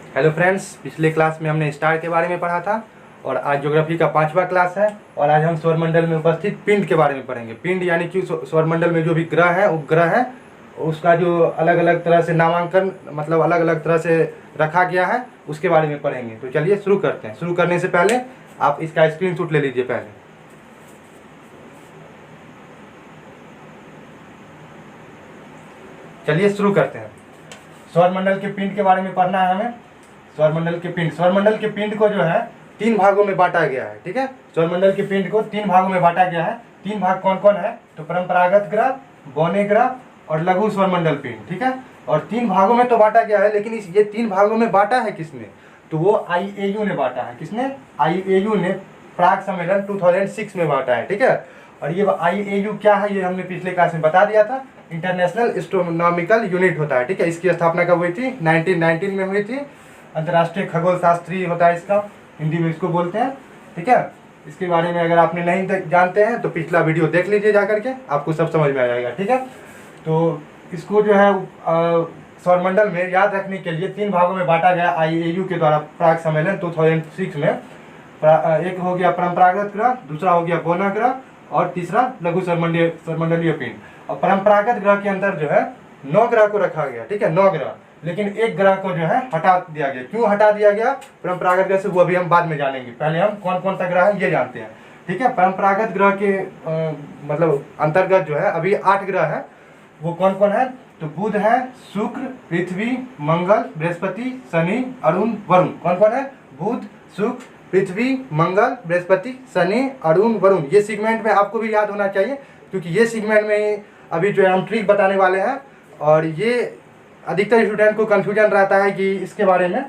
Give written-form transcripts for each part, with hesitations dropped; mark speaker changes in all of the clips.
Speaker 1: Hello friends, पिछले class में हमने स्टार के बारे में पढ़ा था और आज ज्योग्राफी का 5वां क्लास है। और आज हम सौरमंडल में उपस्थित पिंड के बारे में पढ़ेंगे। पिंड यानी कि सौरमंडल में जो भी ग्रह है, उपग्रह है, उसका जो अलग अलग तरह से नामांकन मतलब अलग अलग तरह से रखा गया है, उसके बारे में पढ़ेंगे। तो चलिए शुरू करते हैं। शुरू करने से पहले आप इसका स्क्रीनशॉट ले लीजिए पहले। चलिए शुरू करते हैं। सौरमंडल के पिंड के बारे में पढ़ना है हमें। सौरमंडल के पिंड को जो है 3 भागों में बांटा गया है। ठीक है, सौरमंडल के पिंड को 3 भागों में बांटा गया है। 3 भाग कौन कौन है? तो परंपरागत ग्रह, बौने ग्रह और लघु सौरमंडल पिंड। ठीक है, और 3 भागों में तो बांटा गया है, लेकिन ये 3 भागों में बांटा है किसने? तो वो IAU ने बांटा है। किसने? IAU ने प्राग सम्मेलन 2006 में बांटा है। ठीक है, और ये IAU क्या है ये हमने पिछले क्लास में बता दिया था। इंटरनेशनल एस्ट्रोनॉमिकल यूनिट होता है। ठीक है, इसकी स्थापना कब हुई थी? 1919 में हुई थी। अंतर्राष्ट्रीय खगोल शास्त्री होता है इसका, हिंदी में इसको बोलते हैं। ठीक है, इसके बारे में अगर आपने नहीं जानते हैं तो पिछला वीडियो देख लीजिए जा करके, आपको सब समझ में आ जाएगा। ठीक है, तो इसको जो है सौरमंडल में याद रखने के लिए 3 भागों में बांटा गया IAU के द्वारा प्राग सम्मेलन 2006 में। एक हो गया परंपरागत ग्रह, दूसरा हो गया बौना ग्रह और तीसरा लघु सौरमंडलीय पिंड। और परंपरागत ग्रह के अंदर जो है 9 ग्रह को रखा गया। ठीक है, 9 ग्रह, लेकिन एक ग्रह को जो है हटा दिया गया। क्यों हटा दिया गया परंपरागत ग्रह से, वो अभी हम बाद में जानेंगे। पहले हम कौन कौन सा ग्रह है ये जानते हैं। ठीक है, परंपरागत ग्रह के मतलब अंतर्गत जो है अभी 8 ग्रह है। वो कौन कौन है? तो बुध है, शुक्र, पृथ्वी, मंगल, बृहस्पति, शनि, अरुण, वरुण। कौन कौन है? बुध, शुक्र, पृथ्वी, मंगल, बृहस्पति, शनि, अरुण, वरुण। ये सेगमेंट में आपको भी याद होना चाहिए, क्योंकि ये सेगमेंट में अभी जो है हम ट्रिक बताने वाले हैं। और ये अधिकतर स्टूडेंट को कंफ्यूजन रहता है कि इसके बारे में,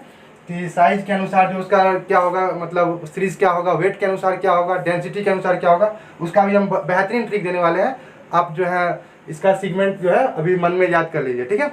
Speaker 1: कि साइज के अनुसार जो उसका क्या होगा, मतलब सीरीज क्या होगा, वेट के अनुसार क्या होगा, डेंसिटी के अनुसार क्या होगा, उसका भी हम बेहतरीन ट्रिक देने वाले हैं। आप जो है इसका सेगमेंट जो है अभी मन में याद कर लीजिए। ठीक है,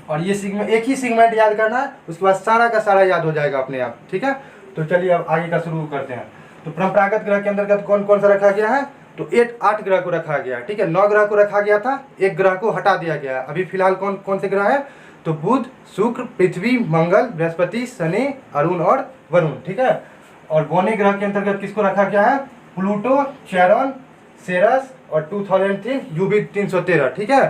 Speaker 1: और ये सेगमेंट एक ही सेगमेंट याद करना है, उसके बाद सारा का सारा याद हो जाएगा अपने आप। ठीक है, तो चलिए अब आगे का शुरू करते हैं। तो परंपरागत ग्रह के अंतर्गत कौन कौन सा रखा गया है? तो 8 ग्रह को रखा गया है। ठीक है, 9 ग्रह को रखा गया था, एक ग्रह को हटा दिया गया है। अभी फिलहाल कौन कौन से ग्रह है? तो बुध, शुक्र, पृथ्वी, मंगल, बृहस्पति, शनि, अरुण और वरुण। ठीक है, और बौने ग्रह के अंतर्गत किसको रखा गया है? प्लूटो, चेरन, सेरस और 2003 UB 313। ठीक है,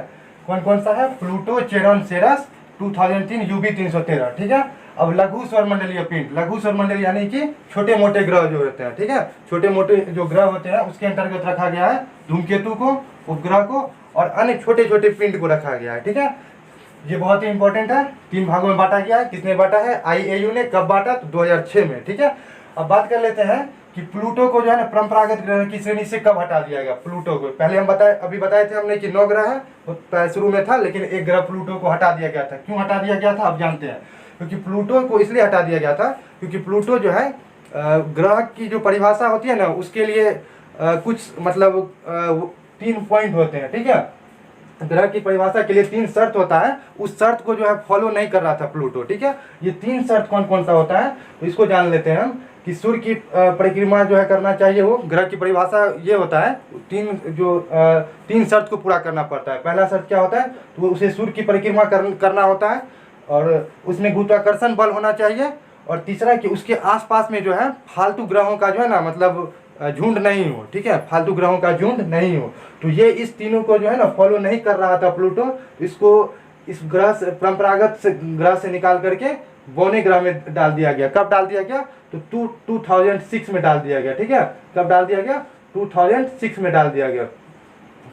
Speaker 1: कौन कौन सा है? Pluto, Charon, Ceres, 2003 UB 313। ठीक है, अब लघु सौरमंडलीय पिंड। लघु सौरमंडलीय यानी कि छोटे मोटे ग्रह जो होते हैं। ठीक है, छोटे मोटे जो ग्रह होते हैं उसके अंतर्गत रखा गया है धूमकेतु को, उपग्रह को और अन्य छोटे छोटे पिंड को रखा गया है। ठीक है, ये बहुत ही इंपॉर्टेंट है। 3 भागों में बांटा गया है। किसने बांटा है? IAU ने। कब बांटा? तो 2006 में। ठीक है, अब बात कर लेते हैं कि प्लूटो को जो है ना परंपरागत ग्रह की श्रेणी से कब हटा दिया गया। प्लूटो को पहले हम बताए थे हमने कि 9 ग्रह है, वो शुरू में था, लेकिन एक ग्रह प्लूटो को हटा दिया गया था। क्यों हटा दिया गया था अब जानते हैं। क्योंकि प्लूटो को इसलिए हटा दिया गया था क्योंकि प्लूटो जो है ग्रह की जो परिभाषा होती है ना, उसके लिए कुछ मतलब 3 पॉइंट होते हैं। ठीक है, ग्रह की परिभाषा के लिए 3 शर्त होता है। उस शर्त को जो है फॉलो नहीं कर रहा था प्लूटो। ठीक है, ये 3 शर्त कौन कौन सा होता है तो इसको जान लेते हैं हम। कि सूर्य की परिक्रमा जो है करना चाहिए, वो ग्रह की परिभाषा ये होता है। 3 शर्त को पूरा करना पड़ता है। पहला शर्त क्या होता है? तो उसे सूर्य की परिक्रमा करना होता है और उसमें गुरुत्वाकर्षण बल होना चाहिए। और तीसरा कि उसके आसपास में जो है फालतू ग्रहों का जो है ना मतलब झुंड नहीं हो। ठीक है, फालतू ग्रहों का झुंड नहीं हो। तो ये इस तीनों को जो है ना फॉलो नहीं कर रहा था प्लूटो। इसको इस ग्रह से परंपरागत ग्रह से निकाल करके बौने ग्रह में डाल दिया गया। कब डाल दिया गया? तो 2006 में डाल दिया गया। ठीक है, कब डाल दिया गया? 2006 में डाल दिया गया।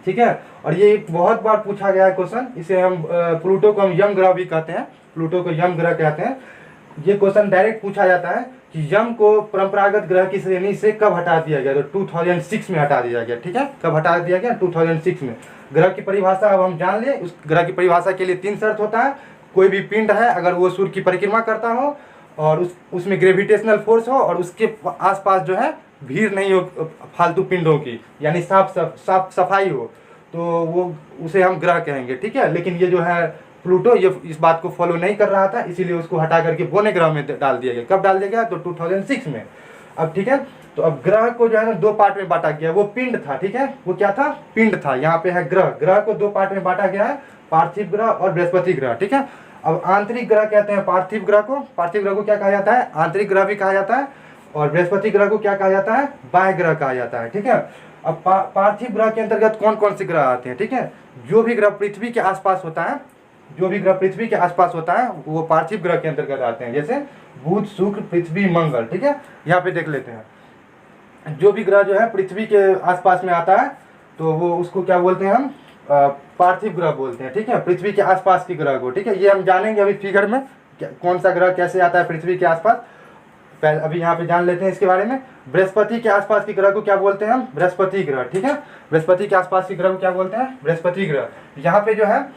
Speaker 1: ठीक है, और ये एक बहुत बार पूछा गया है क्वेश्चन। इसे हम प्लूटो को हम यम ग्रह भी कहते हैं। प्लूटो को यम ग्रह कहते हैं। ये क्वेश्चन डायरेक्ट पूछा जाता है कि यम को परंपरागत ग्रह की श्रेणी से कब हटा दिया गया? तो 2006 में हटा दिया गया। ठीक है, कब हटा दिया गया? 2006 में। ग्रह की परिभाषा अब हम जान ले। उस ग्रह की परिभाषा के लिए 3 शर्त होता है। कोई भी पिंड है अगर वो सूर्य की परिक्रमा करता हो और उसमें ग्रेविटेशनल फोर्स हो और उसके आसपास जो है भीड़ नहीं हो फालतू पिंडों की, यानी साफ सफाई हो, तो वो उसे हम ग्रह कहेंगे। ठीक है, लेकिन ये जो है प्लूटो ये इस बात को फॉलो नहीं कर रहा था, इसीलिए उसको हटा करके बौने ग्रह में डाल दिया गया। कब डाल दिया गया? तो 2006 में। अब ठीक है, तो अब ग्रह को जो है ना 2 पार्ट में बांटा गया। वो पिंड था। ठीक है, वो क्या था? पिंड था। यहाँ पे है ग्रह। ग्रह को 2 पार्ट में बांटा गया है, पार्थिव ग्रह और बृहस्पति ग्रह। ठीक है, अब आंतरिक ग्रह कहते हैं पार्थिव ग्रह को, पार्थिव ग्रह को क्या कहा जाता है, आंतरिक ग्रह भी कहा जाता है, और बृहस्पति ग्रह को क्या कहा जाता है, बाह्य ग्रह कहा जाता है, ठीक है। अब पार्थिव ग्रह के अंतर्गत कौन कौन से ग्रह आते हैं, ठीक है, जो भी ग्रह पृथ्वी के आसपास होता है, जो भी ग्रह पृथ्वी के आसपास होता है वो पार्थिव ग्रह के अंतर्गत आते हैं, जैसे बुध, शुक्र, पृथ्वी, मंगल, ठीक है। यहाँ पे देख लेते हैं, जो भी ग्रह जो है पृथ्वी के आसपास में आता है तो वो उसको क्या बोलते हैं हम, पार्थिव ग्रह बोलते हैं, ठीक है, पृथ्वी के आसपास के ग्रह को, ठीक है। ये हम जानेंगे अभी फिगर में कौन सा ग्रह कैसे आता है पृथ्वी के आसपास, पहले अभी यहाँ पे जान लेते हैं इसके बारे में। बृहस्पति के आसपास के ग्रह को क्या बोलते हैं हम, बृहस्पति ग्रह, ठीक है। बृहस्पति के आसपास के ग्रह को क्या बोलते हैं, बृहस्पति ग्रह। यहाँ पे जो है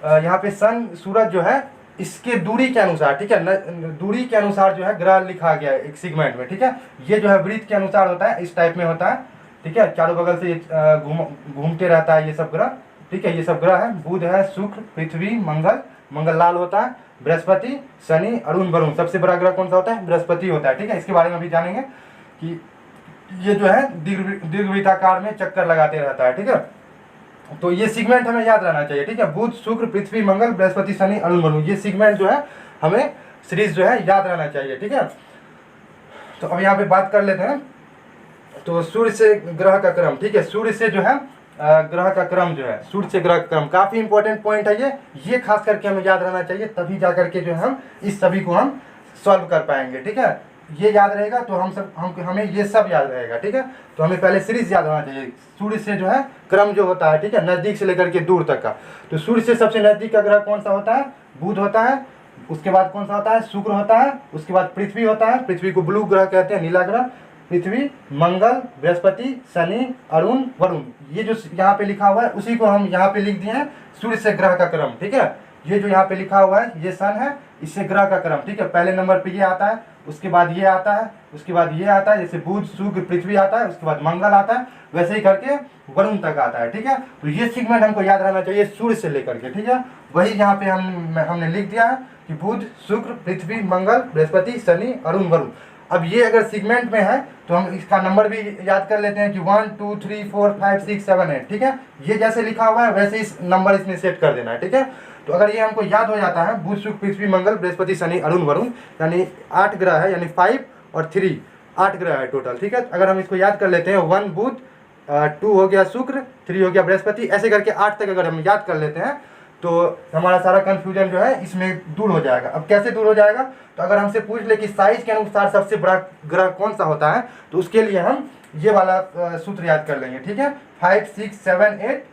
Speaker 1: यहाँ पे सन, सूरज जो है इसके दूरी के अनुसार, ठीक है, दूरी के अनुसार जो है ग्रह लिखा गया है एक सेगमेंट में, ठीक है। ये जो है वृत्त के अनुसार होता है, इस टाइप में होता है, ठीक है, चारों बगल से घूमते रहता है ये सब ग्रह, ठीक है। ये सब ग्रह है, बुध है, शुक्र, पृथ्वी, मंगल, मंगल लाल होता है, बृहस्पति, शनि, अरुण, वरुण। सबसे बड़ा ग्रह कौन सा होता है, बृहस्पति होता है, ठीक है। इसके बारे में भी जानेंगे कि ये जो है दीर्घवृत्ताकार में चक्कर लगाते रहता है, ठीक है। तो ये सेगमेंट हमें याद रहना चाहिए, ठीक है, बुध, शुक्र, पृथ्वी, मंगल, बृहस्पति, शनि, अरुण, वरुण, ये सेगमेंट जो है हमें सीरीज जो है याद रहना चाहिए, ठीक है। तो अब यहाँ पे बात कर लेते हैं, तो सूर्य से ग्रह का क्रम, ठीक है, सूर्य से जो है ग्रह का क्रम जो है, सूर्य से ग्रह का क्रम काफी इंपॉर्टेंट पॉइंट है ये खास करके हमें याद रहना चाहिए, तभी जा करके जो है हम इस सभी को हम सॉल्व कर पाएंगे, ठीक है। ये याद रहेगा तो हमें ये सब याद रहेगा, ठीक है। तो हमें पहले सीरीज याद होना चाहिए, सूर्य से जो है क्रम जो होता है, ठीक है, नजदीक से लेकर के दूर तक का। तो सूर्य से सबसे नजदीक का ग्रह कौन सा होता है, बुध होता है, उसके बाद कौन सा होता है, शुक्र होता है, उसके बाद पृथ्वी होता है, पृथ्वी को ब्लू ग्रह कहते हैं, नीला ग्रह, पृथ्वी, मंगल, बृहस्पति, शनि, अरुण, वरुण। ये जो यहाँ पे लिखा हुआ है उसी को हम यहाँ पे लिख दिए हैं, सूर्य से ग्रह का क्रम, ठीक है। ये जो यहाँ पे लिखा हुआ है ये सन है, इससे ग्रह का क्रम, ठीक है। पहले नंबर पे ये आता है, उसके बाद ये आता है, उसके बाद ये आता है, जैसे बुध, शुक्र, पृथ्वी आता है, उसके बाद मंगल आता है, वैसे ही करके वरुण तक आता है, ठीक है। तो ये सेगमेंट हमको याद रहना चाहिए सूर्य से लेकर के, ठीक है। वही यहाँ पे हमने लिख दिया है कि बुध, शुक्र, पृथ्वी, मंगल, बृहस्पति, शनि, अरुण, वरुण। अब ये अगर सेगमेंट में है तो हम इसका नंबर भी याद कर लेते हैं कि 1 2 3 4 5 6 7 8, ठीक है। ये जैसे लिखा हुआ है वैसे इस नंबर इसमें सेट कर देना है, ठीक है। तो अगर ये हमको याद हो जाता है, बुध, शुक्र, पृथ्वी, मंगल, बृहस्पति, शनि, अरुण, वरुण, यानी 8 ग्रह है, यानी 5 और 3 8 ग्रह है टोटल, ठीक है। अगर हम इसको याद कर लेते हैं, 1 बुध, 2 हो गया शुक्र, 3 हो गया बृहस्पति, ऐसे करके 8 तक अगर हम याद कर लेते हैं तो हमारा सारा कंफ्यूजन जो है इसमें दूर हो जाएगा। अब कैसे दूर हो जाएगा, तो अगर हमसे पूछ ले कि साइज के अनुसार सबसे बड़ा ग्रह कौन सा होता है, तो उसके लिए हम ये वाला सूत्र याद कर लेंगे, ठीक है। 5 6 7 8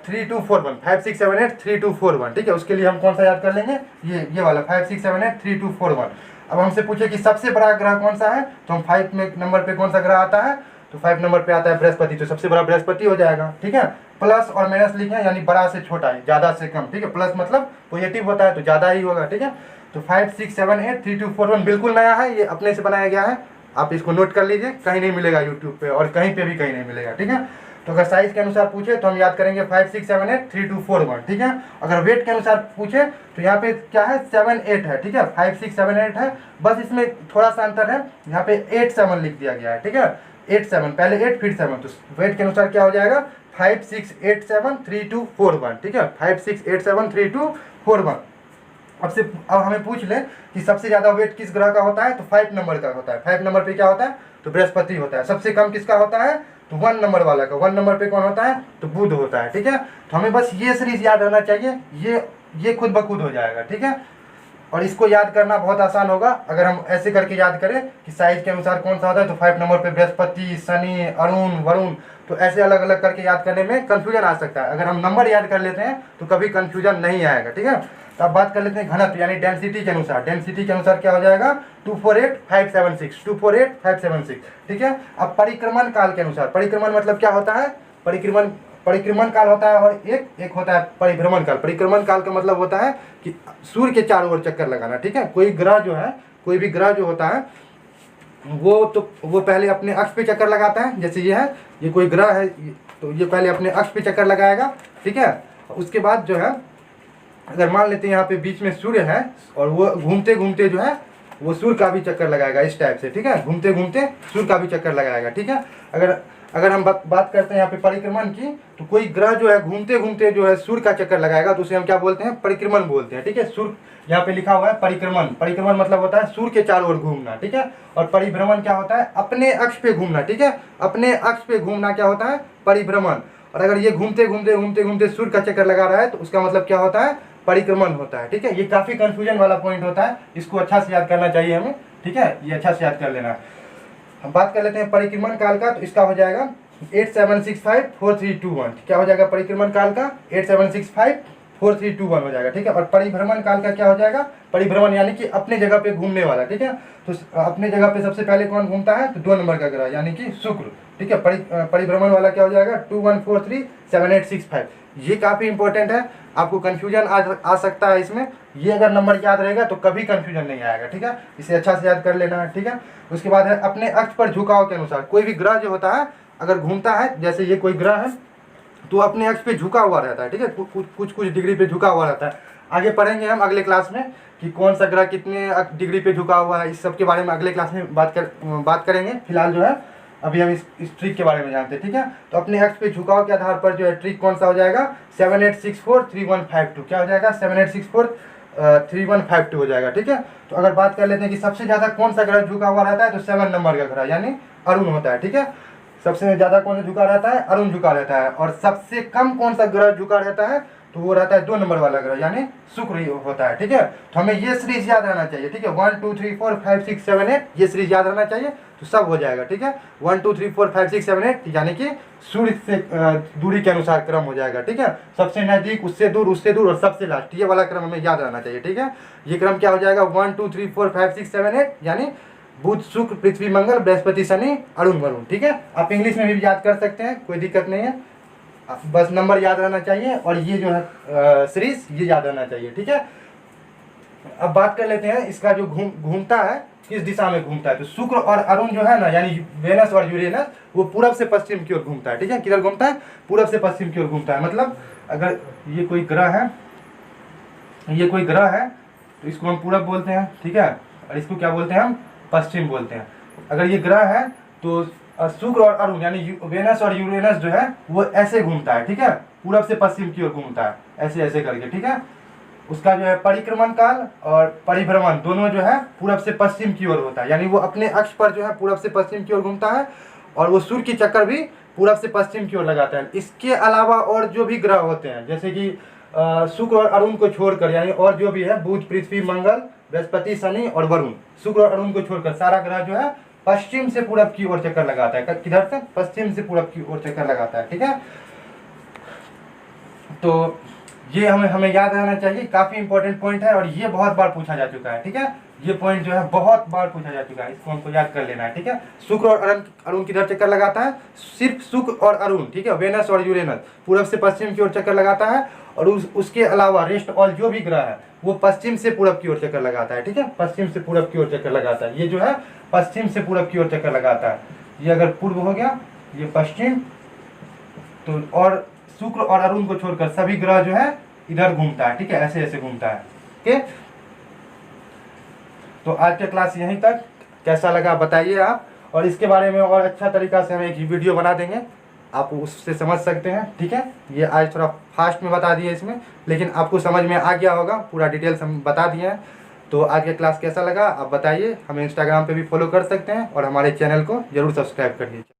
Speaker 1: 3 2 4 1, 5 6 7 8 3 2 4 1, ठीक है। उसके लिए हम कौन सा याद कर लेंगे, ये वाला 5 6 7 8 3 2 4 1। अब हमसे पूछे कि सबसे बड़ा ग्रह कौन सा है, तो हम 5 में नंबर पे कौन सा ग्रह आता है, तो 5 नंबर पे आता है बृहस्पति, तो सबसे बड़ा बृहस्पति हो जाएगा, ठीक है। प्लस और माइनस लिखे, यानी बड़ा से छोटा है, ज्यादा से कम, ठीक है। प्लस मतलब पॉजिटिव होता है तो ज्यादा ही होगा, ठीक है। तो 5 6 7 8 3 2 4 1 बिल्कुल नया है, ये अपने से बनाया गया है, आप इसको नोट कर लीजिए, कहीं नहीं मिलेगा यूट्यूब पे और कहीं पे भी कहीं नहीं मिलेगा, ठीक है। तो अगर साइज के अनुसार पूछे तो हम याद करेंगे 5 6 7 8 3 2 4 1, ठीक है। अगर वेट के अनुसार पूछे तो यहाँ पे क्या है, 7 8 है, ठीक है। 5 6 7 8 है, बस इसमें थोड़ा सा अंतर है, यहाँ पे 8 7 लिख दिया गया है, ठीक है। 8 7, पहले 8 फिर 7, तो वेट के अनुसार क्या हो जाएगा, 5 6 8 7 3 2 4 1, ठीक है। 5 6 8 7 3 2 4 1। अब हमें पूछ ले कि सबसे ज्यादा वेट किस ग्रह का होता है, तो 5 नंबर का होता है। 5 नंबर पे क्या होता है, तो बृहस्पति होता है। सबसे कम किसका होता है, तो 1 नंबर वाला का। 1 नंबर पे कौन होता है, तो बुध होता है, ठीक है। तो हमें बस ये सीरीज याद रहना चाहिए, ये खुद ब खुद हो जाएगा, ठीक है। और इसको याद करना बहुत आसान होगा अगर हम ऐसे करके याद करें कि साइज के अनुसार कौन सा होता है, तो 5 नंबर पे बृहस्पति, शनि, अरुण, वरुण, तो ऐसे अलग अलग करके याद करने में कंफ्यूजन आ सकता है। अगर हम नंबर याद कर लेते हैं तो कभी कंफ्यूजन नहीं आएगा, ठीक है। तो अब बात कर लेते हैं घनत्व यानी डेंसिटी के अनुसार। डेंसिटी के अनुसार क्या हो जाएगा, 248 576, 248 576, ठीक है। अब परिक्रमण काल के अनुसार, परिक्रमण मतलब क्या होता है, परिक्रमण काल होता है और एक होता है परिभ्रमण काल। परिक्रमण काल का मतलब होता है कि सूर्य के चारों ओर चक्कर लगाना, ठीक है। कोई ग्रह जो है, कोई भी ग्रह जो होता है वो पहले अपने अक्ष पे चक्कर लगाता है, जैसे ये है, ये कोई ग्रह है तो ये पहले अपने अक्ष पे चक्कर लगाएगा, ठीक है। उसके बाद जो है अगर मान लेते हैं यहाँ पे बीच में सूर्य है और वो घूमते घूमते जो है वो सूर्य का भी चक्कर लगाएगा इस टाइप से, ठीक है, घूमते घूमते सूर्य का भी चक्कर लगाएगा, ठीक है। अगर हम बात करते हैं यहाँ पे परिक्रमण की, तो कोई ग्रह जो है घूमते घूमते जो है सूर्य का चक्कर लगाएगा तो उसे हम क्या बोलते हैं, परिक्रमण बोलते हैं, ठीक है। सूर्य यहाँ पे लिखा हुआ है परिक्रमण, परिक्रमण मतलब होता है सूर्य के चारों ओर घूमना, ठीक है। और परिभ्रमण क्या होता है, अपने अक्ष पे घूमना, ठीक है, अपने अक्ष पे घूमना क्या होता है, परिभ्रमण। और अगर ये घूमते घूमते घूमते घूमते सूर्य का चक्कर लगा रहा है तो उसका मतलब क्या होता है, परिक्रमण होता है, ठीक है। ये काफी कंफ्यूजन वाला पॉइंट होता है, इसको अच्छा से याद करना चाहिए हमें, ठीक है, ये अच्छा से याद कर लेना। हम बात कर लेते हैं परिक्रमण काल का, तो इसका हो जाएगा 87654321, क्या हो जाएगा परिक्रमण काल का, 87654321 हो जाएगा, ठीक है। और परिभ्रमण काल का क्या हो जाएगा, परिभ्रमण यानी कि अपने जगह पे घूमने वाला, ठीक है। तो अपने जगह पे सबसे पहले कौन घूमता है, तो 2 नंबर का ग्रह यानी कि शुक्र, ठीक है। परिभ्रमण वाला क्या हो जाएगा 21437865। ये काफी इंपॉर्टेंट है, आपको कंफ्यूजन आ सकता है इसमें, ये अगर नंबर याद रहेगा तो कभी कंफ्यूजन नहीं आएगा, ठीक है, इसे अच्छा से याद कर लेना है, ठीक है। उसके बाद है अपने अक्ष पर झुकाव के अनुसार, कोई भी ग्रह जो होता है अगर घूमता है, जैसे ये कोई ग्रह है तो अपने अक्ष पे झुका हुआ रहता है, ठीक है, कुछ डिग्री पे झुका हुआ रहता है। आगे पढ़ेंगे हम अगले क्लास में कि कौन सा ग्रह कितने डिग्री पे झुका हुआ है, इस सब के बारे में अगले क्लास में बात करेंगे। फिलहाल जो है अभी हम इस ट्रिक के बारे में जानते हैं, ठीक है। तो अपने अक्ष पे झुकाव के आधार पर जो है ट्रिक कौन सा हो जाएगा, 78643152, क्या हो जाएगा 78643152 हो जाएगा, ठीक है। तो अगर बात कर लेते हैं कि सबसे ज्यादा कौन सा ग्रह झुका हुआ रहता है, तो 7 नंबर का ग्रह यानी अरुण होता है, ठीक है। सबसे ज्यादा कौन सा झुका रहता है, अरुण झुका रहता है। और सबसे कम कौन सा ग्रह झुका रहता है, तो वो रहता है 2 नंबर वाला ग्रह यानी शुक्र होता है, ठीक है। तो हमें ये सीरीज याद रहना चाहिए, ठीक है, 1 2 3 4 5 6 7 8 ये सीरीज याद रहना चाहिए, तो सब हो जाएगा, ठीक है। 1 2 3 4 5 6 7 8 यानी कि सूर्य से दूरी के अनुसार क्रम हो जाएगा, ठीक है। सबसे नजदीक, उससे दूर और सबसे लास्ट, ये वाला क्रम हमें याद रहना चाहिए, ठीक है। ये क्रम क्या हो जाएगा 1 2 3 4 5 6 7 8 यानी बुध शुक्र पृथ्वी मंगल बृहस्पति शनि अरुण वरुण, ठीक है। आप इंग्लिश में भी याद कर सकते हैं, कोई दिक्कत नहीं है, बस नंबर याद रहना चाहिए और ये जो है सीरीज ये याद रहना चाहिए, ठीक है। अब बात कर लेते हैं इसका जो घूमता है किस दिशा में घूमता है, तो शुक्र और अरुण जो है ना यानी वेनस और यूरेनस वो पूरब से पश्चिम की ओर घूमता है, ठीक है। किधर घूमता है, पूरब से पश्चिम की ओर घूमता है। मतलब अगर ये कोई ग्रह है, तो इसको हम पूरब बोलते हैं, ठीक है, और इसको क्या बोलते हैं हम, पश्चिम बोलते हैं। अगर ये ग्रह है तो शुक्र और अरुण यानी वेनस और यूरेनस जो है वो ऐसे घूमता है, ठीक है, पूरब से पश्चिम की ओर घूमता है, ऐसे ऐसे करके, ठीक है। उसका जो है परिक्रमण काल और परिभ्रमण दोनों जो है पूरब से पश्चिम की ओर होता है, यानी वो अपने अक्ष पर जो है पूरब से पश्चिम की ओर घूमता है और वो सूर्य की चक्कर भी पूरब से पश्चिम की ओर लगाता है। इसके अलावा और जो भी ग्रह होते हैं जैसे कि शुक्र और अरुण को छोड़कर, यानी और जो भी है बुध पृथ्वी मंगल बृहस्पति शनि और वरुण, शुक्र और अरुण को छोड़कर सारा ग्रह जो है पश्चिम से पूरब की ओर चक्कर लगाता है। किधर से, पश्चिम से पूरब की ओर चक्कर लगाता है, ठीक है। तो ये हमें याद रहना चाहिए, काफी इंपॉर्टेंट पॉइंट है और ये बहुत बार पूछा जा चुका है, ठीक है। ये पॉइंट जो है बहुत बार पूछा जा चुका है, इसको हमको याद कर लेना है, ठीक है। शुक्र और अरुण किधर चक्कर लगाता है, सिर्फ शुक्र और अरुण, ठीक है, वेनस और यूरेनस पूरब से पश्चिम की ओर चक्कर लगाता है और उसके अलावा रेस्ट ऑल जो भी ग्रह है वो पश्चिम से पूरब की ओर चक्कर लगाता है, ठीक है, पश्चिम से पूरब की ओर चक्कर लगाता है। ये जो है पश्चिम से पूरब की ओर चक्कर लगाता है, ये अगर पूर्व हो गया ये पश्चिम, तो और शुक्र और अरुण को छोड़कर सभी ग्रह जो है इधर घूमता है, ठीक है, ऐसे ऐसे घूमता है, ठीक है। तो आज का क्लास यहीं तक, कैसा लगा बताइए आप, और इसके बारे में और अच्छा तरीका से हम एक वीडियो बना देंगे, आप उससे समझ सकते हैं, ठीक है। ये आज थोड़ा फास्ट में बता दिए इसमें, लेकिन आपको समझ में आ गया होगा, पूरा डिटेल्स हम बता दिए हैं। तो आज का क्लास कैसा लगा आप बताइए, हमें इंस्टाग्राम पे भी फॉलो कर सकते हैं और हमारे चैनल को जरूर सब्सक्राइब करिए।